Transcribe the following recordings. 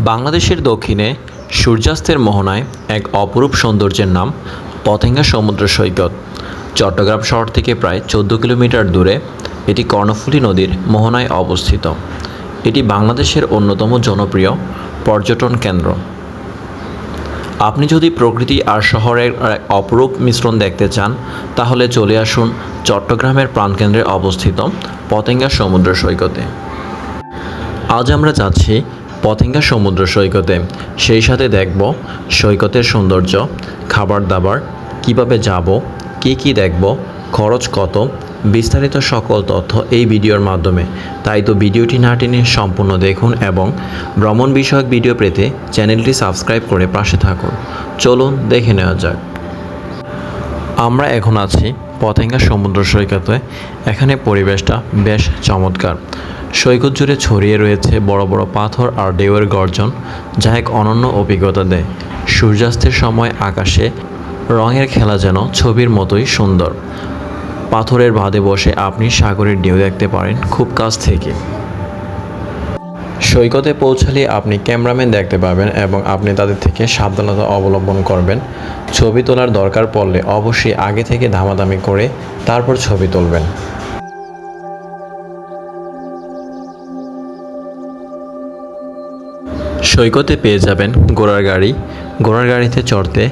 বাংলাদেশের দক্ষিণে সূর্যাস্তের মোহনায় এক অপরূপ সৌন্দর্যের নাম পতেঙ্গা সমুদ্র সৈকত। চট্টগ্রাম শহর থেকে প্রায় 14 কিলোমিটার দূরে এটি কর্ণফুলী নদীর মোহনায় অবস্থিত। এটি বাংলাদেশের অন্যতম জনপ্রিয় পর্যটন কেন্দ্র। আপনি যদি প্রকৃতি আর শহরের অপরূপ মিশ্রণ দেখতে চান তাহলে চলে আসুন চট্টগ্রামের প্রাণকেন্দ্রে অবস্থিত পতেঙ্গা সমুদ্র সৈকতে। আজ আমরা যাচ্ছি পতেঙ্গা সমুদ্র সৈকতে, সেই সাথে দেখব সৈকতের সৌন্দর্য, খাবার দাবার, কিভাবে যাব, কী দেখব, খরচ কত, বিস্তারিত সকল তথ্য এই ভিডিওর মাধ্যমে। তাই তো ভিডিওটি না টেনে সম্পূর্ণ দেখুন এবং ভ্রমণ বিষয়ক ভিডিও পেতে চ্যানেলটি সাবস্ক্রাইব করে পাশে থাকুন। চলুন দেখে নেওয়া যাক। আমরা এখন আছি পতেঙ্গা সমুদ্র সৈকতে। এখানে পরিবেশটা বেশ চমৎকার। সৈকত জুড়ে ছড়িয়ে রয়েছে বড় বড় পাথর আর ঢেউয়ের গর্জন, যা এক অনন্য অভিজ্ঞতা দেয়। সূর্যাস্তের সময় আকাশে রঙের খেলা যেন ছবির মতোই সুন্দর। পাথরের বাঁধে বসে আপনি সাগরের ঢেউ দেখতে পারেন খুব কাছ থেকে। সৈকতে পৌঁছালে আপনি ক্যামেরাম্যান দেখতে পাবেন এবং আপনি তাদের থেকে সাবধানতা অবলম্বন করবেন। ছবি তোলার দরকার পড়লে অবশ্যই আগে থেকে দামাদামি করে তারপর ছবি তুলবেন। সৈকতে পেয়ে যাবেন ঘোড়ার গাড়ি। ঘোড়ার গাড়িতে চড়তে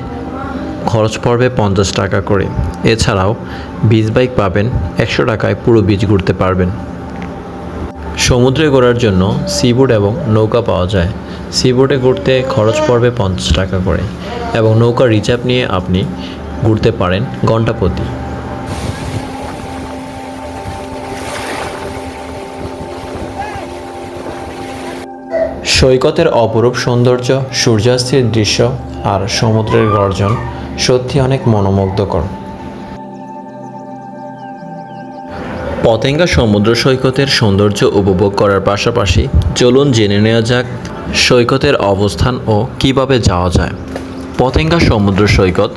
খরচ পড়বে 50 টাকা করে। এছাড়াও বিচ বাইক পাবেন, 100 টাকায় পুরো বিচ ঘুরতে পারবেন। সমুদ্রে ঘোরার জন্য সিবোট এবং নৌকা পাওয়া যায়। সিবোটে ঘুরতে খরচ পড়বে 50 টাকা করে এবং নৌকা রিজার্ভ নিয়ে আপনি ঘুরতে পারেন ঘন্টা প্রতি। সৈকতের অপরূপ সৌন্দর্য, সূর্যাস্তের দৃশ্য আর সমুদ্রের গর্জন সত্যি অনেক মনোমুগ্ধকর। পতেঙ্গা সমুদ্র সৈকতের সৌন্দর্য উপভোগ করার পাশাপাশি চলুন জেনে নেওয়া যাক সৈকতের অবস্থান ও কিভাবে যাওয়া যায়। পতেঙ্গা সমুদ্র সৈকত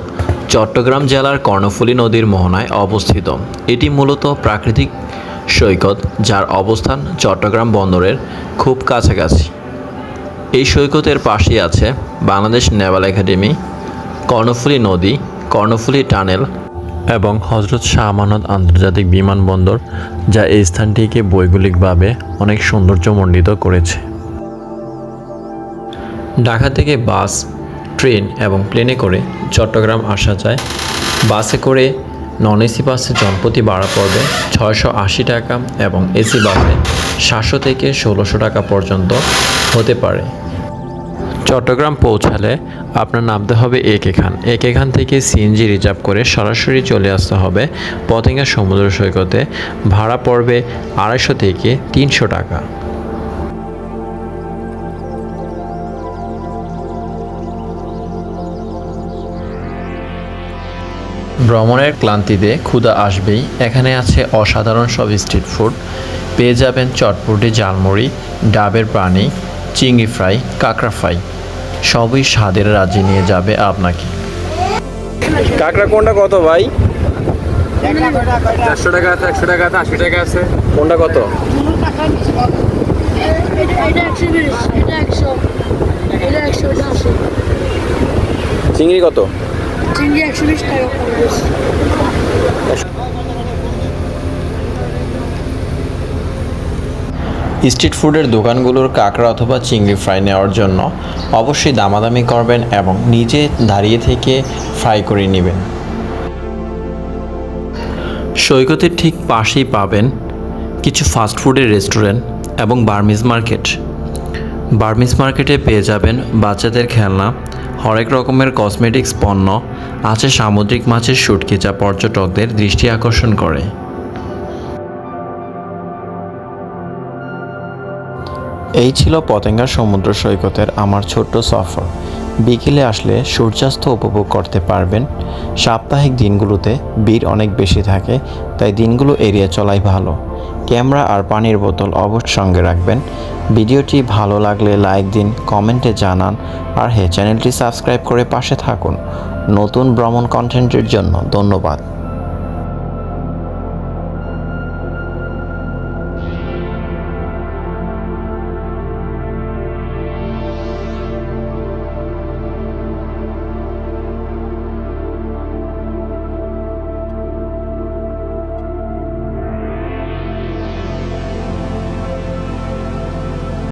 চট্টগ্রাম জেলার কর্ণফুলী নদীর মোহনায় অবস্থিত। এটি মূলত প্রাকৃতিক সৈকত, যার অবস্থান চট্টগ্রাম বন্দরের খুব কাছাকাছি। এই সৈকতের পাশেই আছে বাংলাদেশ নেভাল একাডেমি, কর্ণফুলী নদী, কর্ণফুলী টানেল এবং হজরত শাহ আমানত আন্তর্জাতিক বিমানবন্দর, যা এই স্থানটিকে ভৌগোলিকভাবে অনেক সৌন্দর্যমণ্ডিত করেছে। ঢাকা থেকে বাস, ট্রেন এবং প্লেনে করে চট্টগ্রাম আসা যায়। বাসে করে নন এসি বাসে জনপ্রতি ভাড়া পড়বে 680 টাকা এবং এসি বাসে 700 থেকে 1600 টাকা পর্যন্ত হতে পারে। চট্টগ্রাম পৌঁছালে আপনার নামতে হবে এখান থেকে সিএনজি রিজার্ভ করে সরাসরি চলে আসতে হবে পতেঙ্গা সমুদ্র সৈকতে। ভাড়া পড়বে 250 থেকে 300 টাকা। ভ্রমণের ক্লান্তিতে ক্ষুধা আসবেই। এখানে আছে অসাধারণ সব স্ট্রিট ফুড। পেয়ে যাবেন চটপটি, ঝালমুড়ি, ডাবের পানি, চিংড়ি ফ্রাই, কাঁকড়া ফ্রাই, সবই স্বাদের রাজ্যে নিয়ে যাবে আপনাকে। কাঁকড়া কোনটা কত ভাই? 400 টাকা আছে, 100 টাকা আছে, 80 টাকা আছে। কোনটা কত? চিংড়ি কত? চিংড়ি 120 টাকা। স্ট্রিট ফুডের দোকানগুলোর কাঁকড়া অথবা চিংড়ি ফ্রাই নেওয়ার জন্য অবশ্যই দামাদামি করবেন এবং নিজে দাঁড়িয়ে থেকে ফ্রাই করে নেবেন। সৈকতের ঠিক পাশেই পাবেন কিছু ফাস্টফুডের রেস্টুরেন্ট এবং বার্মিজ মার্কেট। বার্মিজ মার্কেটে পেয়ে যাবেন বাচ্চাদের খেলনা, হরেক রকমের কসমেটিক্স পণ্য, আছে সামুদ্রিক মাছের শুটকি, যা পর্যটকদের দৃষ্টি আকর্ষণ করে। এই ছিল পতেঙ্গা সমুদ্র সৈকতের আমার ছোট্ট সফর। বিকেলে আসলে সূর্যাস্ত উপভোগ করতে পারবেন। সাপ্তাহিক দিনগুলোতে ভিড় অনেক বেশি থাকে, তাই দিনগুলো এড়িয়ে চলাই ভালো। ক্যামেরা আর পানির বোতল অবশ্যই সঙ্গে রাখবেন। ভিডিওটি ভালো লাগলে লাইক দিন, কমেন্টে জানান আর চ্যানেলটি সাবস্ক্রাইব করে পাশে থাকুন নতুন ভ্রমণ কন্টেন্টের জন্য। ধন্যবাদ।